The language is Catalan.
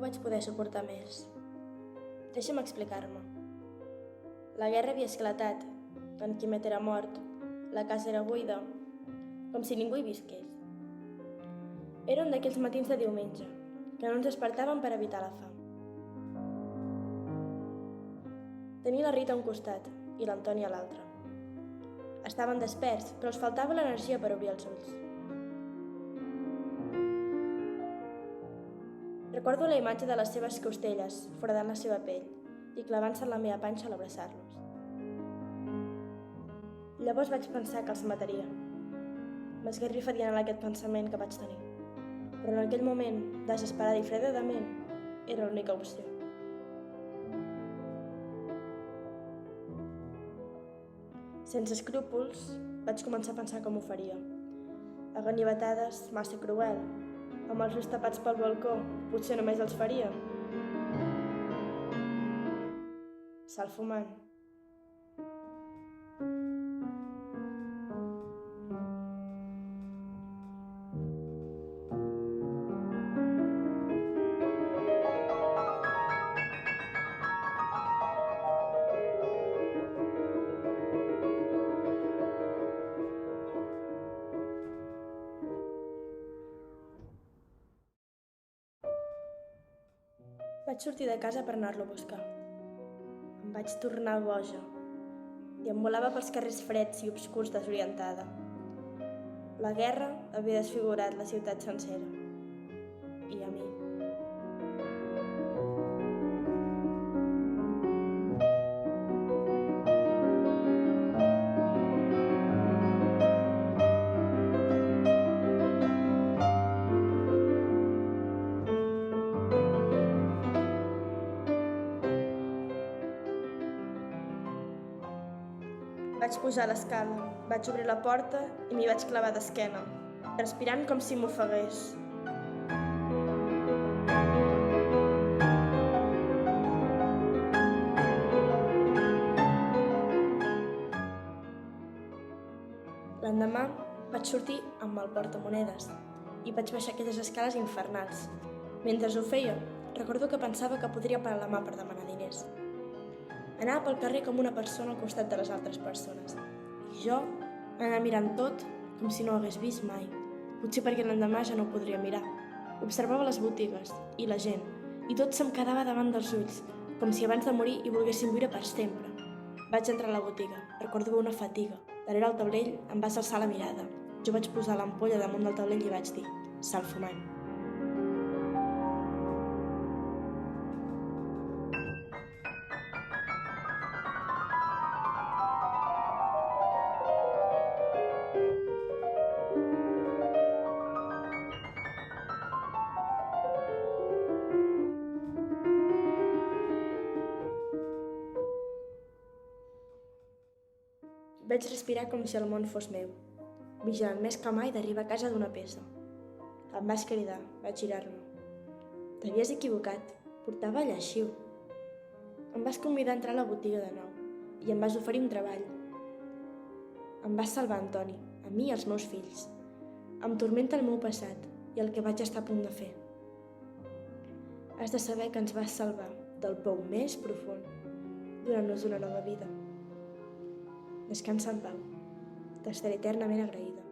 vaig poder suportar més. Deixa'm explicar-me. La guerra havia esclatat, en Quimet era mort, la casa era buida, com si ningú hi visqués. Era un d'aquells matins de diumenge, que no ens despertàvem per evitar la fam. Tenia la Rita a un costat i l'Antoni a l'altre. Estaven desperts, però els faltava l'energia per obrir els ulls. Recordo la imatge de les seves costelles foradant la seva pell i clavant-se en la meva panxa a l'abraçar-los. Llavors vaig pensar que els mataria. M'esgarrifa dient aquest pensament que vaig tenir, però en aquell moment, desesperada i freda de ment, era l'única opció. Sense escrúpols, vaig començar a pensar com ho faria. A ganivetades, massa cruel. Amb els ulls tapats pel balcó, potser només els faria. Sal fumant. Vaig sortir de casa per anar-lo a buscar. Em vaig tornar boja i em volava pels carrers freds i obscurs desorientada. La guerra havia desfigurat la ciutat sencera. I a mi. Vaig pujar a l'escala, vaig obrir la porta i m'hi vaig clavar d'esquena, respirant com si m'ofegués. L'endemà vaig sortir amb el portamonedes i vaig baixar aquelles escales infernals. Mentre ho feia, recordo que pensava que podria parar la mà per demanar diners. Anava pel carrer com una persona al costat de les altres persones. I jo anava mirant tot com si no ho hagués vist mai. Potser perquè l'endemà ja no ho podria mirar. Observava les botigues i la gent, i tot se'm quedava davant dels ulls, com si abans de morir hi volguessin viure per sempre. Vaig entrar a la botiga, recordo una fatiga. Darrere el taulell em vas alçar la mirada. Jo vaig posar l'ampolla damunt del taulell i vaig dir: sal fumant. Vaig respirar com si el món fos meu, vigilant més que mai d'arribar a casa d'una peça. Em vas cridar, vaig girar-me. T'havies equivocat, portava lleixiu. Em vas convidar a entrar a la botiga de nou i em vas oferir un treball. Em vas salvar, Antoni, a mi i als meus fills. Em tormenta el meu passat i el que vaig estar a punt de fer. Has de saber que ens vas salvar del pou més profund, donant-nos una nova vida. Descansa en pau. T'estaré eternament agraïda.